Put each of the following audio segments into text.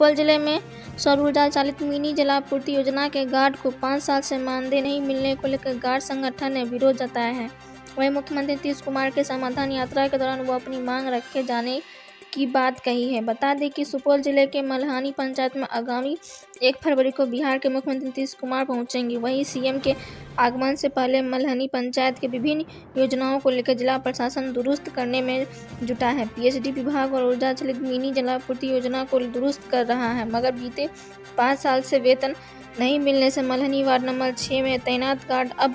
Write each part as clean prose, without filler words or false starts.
सुपौल जिले में सौर ऊर्जा चालित मिनी जलापूर्ति योजना के गार्ड को 5 साल से मानदेय नहीं मिलने को लेकर गार्ड संगठन ने विरोध जताया है। वहीं मुख्यमंत्री नीतीश कुमार के समाधान यात्रा के दौरान वो अपनी मांग रखे जाने की बात कही है। बता दें कि सुपौल जिले के मल्हानी पंचायत में आगामी 1 फरवरी को बिहार के मुख्यमंत्री नीतीश कुमार पहुंचेंगे। वहीं सीएम के आगमन से पहले मल्हानी पंचायत के विभिन्न योजनाओं को लेकर जिला प्रशासन दुरुस्त करने में जुटा है। पीएचडी विभाग और ऊर्जा चालित मिनी जलापूर्ति योजना को दुरुस्त कर रहा है, मगर बीते 5 साल से वेतन नहीं मिलने से मल्हानी वार्ड नंबर 6 में तैनात गार्ड अब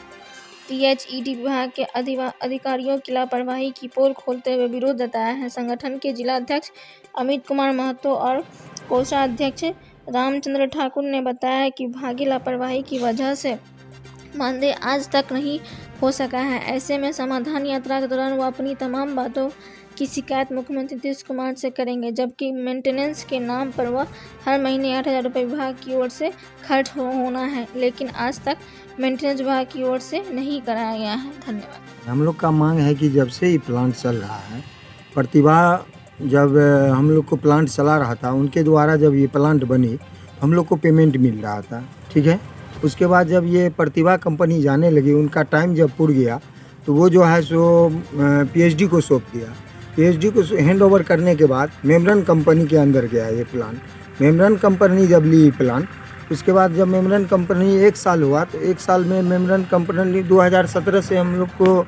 पीएचईडी विभाग के अधिकारियों की लापरवाही की पोल खोलते हुए विरोध जताया है। संगठन के जिला अध्यक्ष अमित कुमार महतो और कोषाध्यक्ष रामचंद्र ठाकुर ने बताया कि विभागीय लापरवाही की वजह से मानदेय आज तक नहीं हो सका है। ऐसे में समाधान यात्रा के दौरान वो अपनी तमाम बातों की शिकायत मुख्यमंत्री नीतीश कुमार से करेंगे, जबकि मेंटेनेंस के नाम पर वह हर महीने 8,000 रुपये विभाग की ओर से खर्च होना है, लेकिन आज तक मेंटेनेंस विभाग की ओर से नहीं कराया गया है। धन्यवाद। हम लोग का मांग है कि जब से ये प्लांट चल रहा है, प्रतिभा जब हम लोग को प्लांट चला रहा था, उनके द्वारा जब ये प्लांट बनी हम लोग को पेमेंट मिल रहा था, ठीक है। उसके बाद जब ये प्रतिभा कंपनी जाने लगी, उनका टाइम जब पूरा गया तो वो जो है सो पीएचडी को सौंप दिया। पीएचडी को हैंड ओवर करने के बाद मेमरन कंपनी के अंदर गया ये प्लांट। मेमरन कंपनी जब ली प्लांट, उसके बाद जब मेमरन कंपनी 1 साल हुआ तो 1 साल में मेमरन कंपनी 2017 से हम लोग को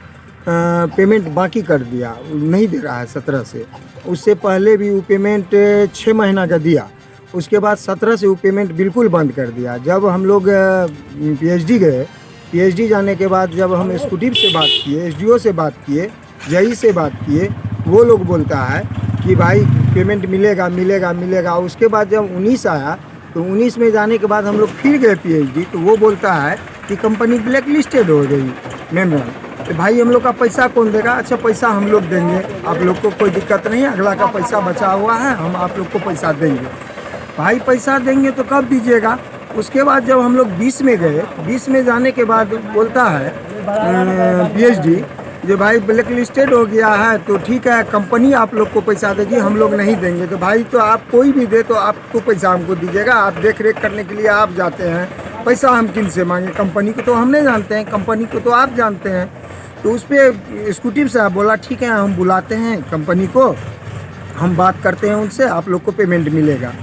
पेमेंट बाकी कर दिया, नहीं दे रहा है 17 से। उससे पहले भी वो पेमेंट 6 महीना का दिया, उसके बाद 17 से वो पेमेंट बिल्कुल बंद कर दिया। जब हम लोग पीएचडी गए, पीएचडी जाने के बाद जब हम एसक्यूटिव से बात किए, एसडीओ से बात किए, जेई से बात किए, वो लोग बोलता है कि भाई पेमेंट मिलेगा मिलेगा मिलेगा। उसके बाद जब 19 आया तो 19 में जाने के बाद हम लोग फिर गए पीएचडी, तो वो बोलता है कि कंपनी ब्लैक लिस्टेड हो गई मेमरन। तो भाई हम लोग का पैसा कौन देगा? अच्छा पैसा हम लोग देंगे, आप लोग को कोई दिक्कत नहीं, अगला का पैसा बचा हुआ है, हम आप लोग को पैसा देंगे। भाई पैसा देंगे तो कब दीजिएगा? उसके बाद जब हम लोग 20 में गए, 20 में जाने के बाद बोलता है पीएचडी जो भाई ब्लैक लिस्टेड हो गया है तो ठीक है, कंपनी आप लोग को पैसा देगी, हम लोग नहीं देंगे। तो भाई तो आप कोई भी दे तो आपको पैसा हमको दीजिएगा, आप देख रेख करने के लिए आप जाते हैं, पैसा हम किन से मांगे? कंपनी को तो हम नहीं जानते हैं, कंपनी को तो आप जानते हैं। तो उस पर एग्जीक्यूटिव साहब बोला ठीक है, हम बुलाते हैं कंपनी को, हम बात करते हैं उनसे, आप लोग को पेमेंट मिलेगा।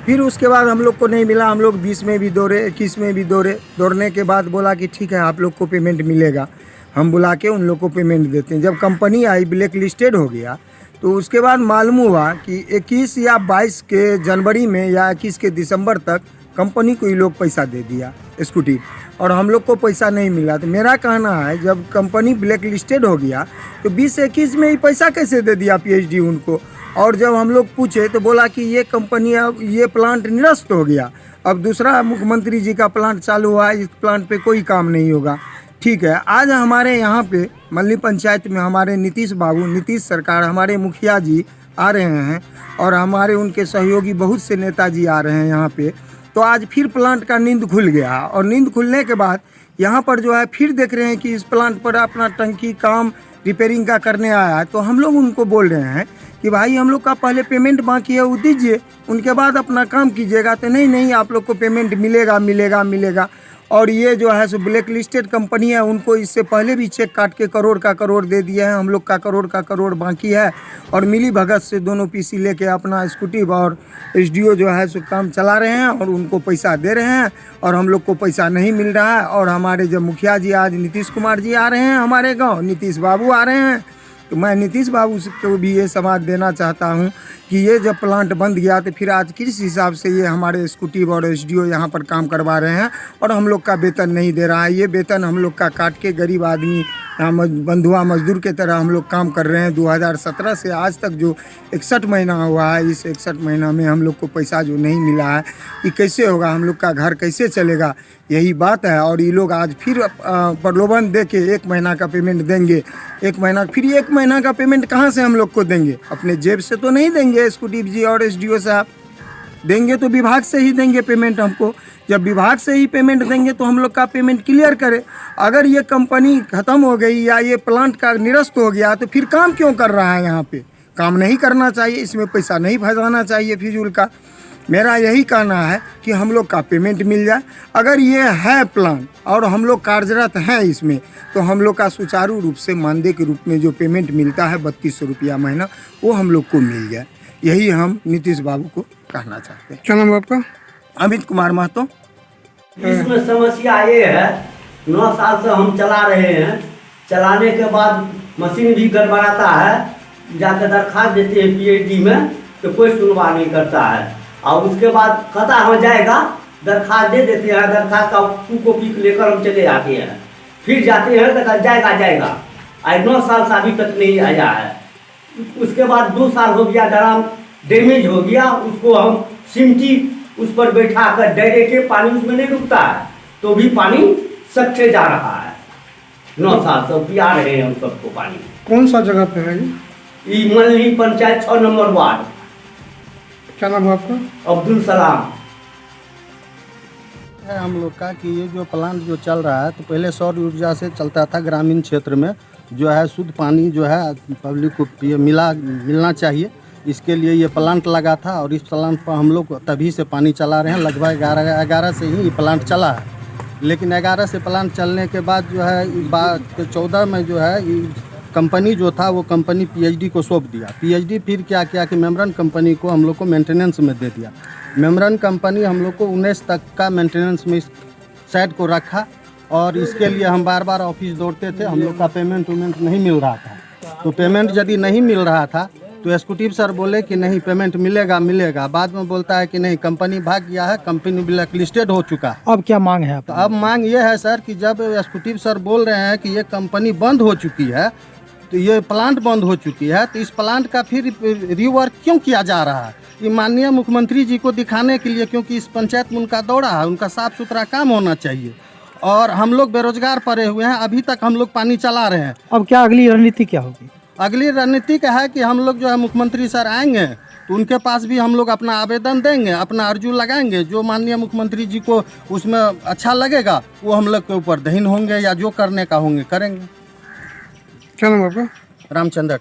फिर उसके बाद हम लोग को नहीं मिला, हम लोग 20 में भी दौड़े, 21 में भी दौड़े। दौड़ने के बाद बोला कि ठीक है आप लोग को पेमेंट मिलेगा, हम बुला के उन लोग को पेमेंट देते हैं। जब कंपनी आई ब्लैक लिस्टेड हो गया तो उसके बाद मालूम हुआ कि 21 या 22 के जनवरी में या 21 के दिसंबर तक कंपनी को ही लोग पैसा दे दिया एग्जीक्यूटिव, और हम लोग को पैसा नहीं मिला। तो मेरा कहना है जब कंपनी ब्लैक लिस्टेड हो गया तो 20 से 21 में ही पैसा कैसे दे दिया पीएचडी उनको? और जब हम लोग पूछे तो बोला कि ये कंपनी अब ये प्लांट निरस्त हो गया, अब दूसरा मुख्यमंत्री जी का प्लांट चालू हुआ है, इस प्लांट पे कोई काम नहीं होगा। ठीक है, आज हमारे यहाँ पे मल्हानी पंचायत में हमारे नीतीश बाबू, नीतीश सरकार, हमारे मुखिया जी आ रहे हैं और हमारे उनके सहयोगी बहुत से नेताजी आ रहे हैं यहाँ पे। तो आज फिर प्लांट का नींद खुल गया, और नींद खुलने के बाद यहाँ पर जो है फिर देख रहे हैं कि इस प्लांट पर अपना टंकी काम रिपेयरिंग का करने आया है। तो हम लोग उनको बोल रहे हैं कि भाई हम लोग का पहले पेमेंट बाकी है वो दीजिए, उनके बाद अपना काम कीजिएगा। तो नहीं आप लोग को पेमेंट मिलेगा मिलेगा मिलेगा। और ये जो है सो ब्लैक लिस्टेड कंपनी है, उनको इससे पहले भी चेक काट के करोड़ का करोड़ दे दिए हैं, हम लोग का करोड़ का करोड़ बाकी है। और मिली भगत से दोनों पीसी लेके अपना एग्जीक्यूटिव और एसडीओ जो है सो काम चला रहे हैं और उनको पैसा दे रहे हैं, और हम लोग को पैसा नहीं मिल रहा है। और हमारे जब मुखिया जी आज नीतीश कुमार जी आ रहे हैं, हमारे गाँव नीतीश बाबू आ रहे हैं, तो मैं नीतीश बाबू को भी ये समाज देना चाहता हूँ कि ये जब प्लांट बंद गया तो फिर आज किस हिसाब से ये हमारे एग्जीक्यूटिव और एसडीओ यहाँ पर काम करवा रहे हैं और हम लोग का वेतन नहीं दे रहा है। ये वेतन हम लोग का काट के गरीब आदमी बंधुआ मजदूर के तरह हम लोग काम कर रहे हैं। 2017 से आज तक जो 61 महीना हुआ है, इस 61 महीना में हम लोग को पैसा जो नहीं मिला है, ये कैसे होगा? हम लोग का घर कैसे चलेगा? यही बात है। और ये लोग आज फिर प्रलोभन दे के 1 महीना का पेमेंट देंगे, 1 महीना, फिर 1 महीना का पेमेंट कहाँ से हम लोग को देंगे? अपने जेब से तो नहीं देंगे एग्जीक्यूटिव जी और एसडीओ साहब, देंगे तो विभाग से ही देंगे पेमेंट हमको। जब विभाग से ही पेमेंट देंगे तो हम लोग का पेमेंट क्लियर करे। अगर ये कंपनी ख़त्म हो गई या ये प्लांट का निरस्त हो गया तो फिर काम क्यों कर रहा है? यहाँ पे काम नहीं करना चाहिए, इसमें पैसा नहीं फंसाना चाहिए फिजूल का। मेरा यही कहना है कि हम लोग का पेमेंट मिल जाए। अगर ये है प्लान और हम लोग कार्यरत हैं इसमें, तो हम लोग का सुचारू रूप से मानदेय के रूप में जो पेमेंट मिलता है 3200 रुपया महीना, वो हम लोग को मिल जाए। यही हम नीतीश बाबू को कहना चाहते हैं। क्या नाम है आपका? अमित कुमार महतो। इसमें समस्या ये है, 9 साल से हम चला रहे हैं। चलाने के बाद मशीन भी गड़बड़ाता है, जाकर दरखास्त देते हैं पीएचडी में तो कोई सुनवाई नहीं करता है। और उसके बाद कहता हो जाएगा, दरखास्त दे देते हैं, दरखास्त का 2 कॉपी लेकर हम चले जाते हैं, फिर जाते हैं तो जाएगा। आज 9 साल से अभी तक नहीं आया है। उसके बाद 2 साल हो गया, ड्राम डैमेज हो गया, उसको हम सिमटी उस पर बैठा कर डरे के पानी उसमें नहीं रुकता है, तो भी पानी सच्चे जा रहा है। 9 साल से पिया रहे हैं हम सबको पानी। कौन सा जगह पे है ये? मल्ली पंचायत 6 नंबर वार्ड। क्या नाम है आपका? अब्दुल सलाम। है हम लोग का कि ये जो प्लांट जो चल रहा है, तो पहले सौर ऊर्जा से चलता था। ग्रामीण क्षेत्र में जो है शुद्ध पानी जो है पब्लिक को मिलना चाहिए, इसके लिए ये प्लांट लगा था। और इस प्लांट पर हम लोग तभी से पानी चला रहे हैं। लगभग 11 से ही ये प्लांट चला है। लेकिन 11 से प्लांट चलने के बाद जो है 14 में जो है कंपनी जो था वो कंपनी पीएचडी को सौंप दिया। पीएचडी फिर क्या किया कि मेमरन कंपनी को हम लोग को मेंटेनेंस में दे दिया। मेमरन कंपनी हम लोग को 19 तक का मेंटेनेंस में इस साइट को रखा, और इसके लिए हम बार ऑफिस दौड़ते थे। हम लोग का पेमेंट नहीं मिल रहा था। तो पेमेंट यदि नहीं मिल रहा था तो एग्जीक्यूटिव सर बोले कि नहीं पेमेंट मिलेगा। बाद में बोलता है कि नहीं, कंपनी भाग गया है, कंपनी ब्लैक लिस्टेड हो चुका है। अब क्या मांग है तो अब मांग ये है सर कि जब एग्जीक्यूटिव सर बोल रहे हैं कि ये कंपनी बंद हो चुकी है, तो ये प्लांट बंद हो चुकी है, तो इस प्लांट का फिर रिवर्क क्यों किया जा रहा है? ये माननीय मुख्यमंत्री जी को दिखाने के लिए, क्योंकि इस पंचायत में उनका दौरा है, उनका साफ सुथरा काम होना चाहिए। और हम लोग बेरोजगार पड़े हुए हैं, अभी तक हम लोग पानी चला रहे हैं। अब क्या अगली रणनीति क्या होगी? अगली रणनीति क्या है कि हम लोग जो है मुख्यमंत्री सर आएंगे तो उनके पास भी हम लोग अपना आवेदन देंगे, अपना अर्जी लगाएंगे। जो माननीय मुख्यमंत्री जी को उसमें अच्छा लगेगा वो हम लोग के ऊपर दहीन होंगे, या जो करने का होंगे करेंगे। क्या नाम है आपका? रामचंद्र।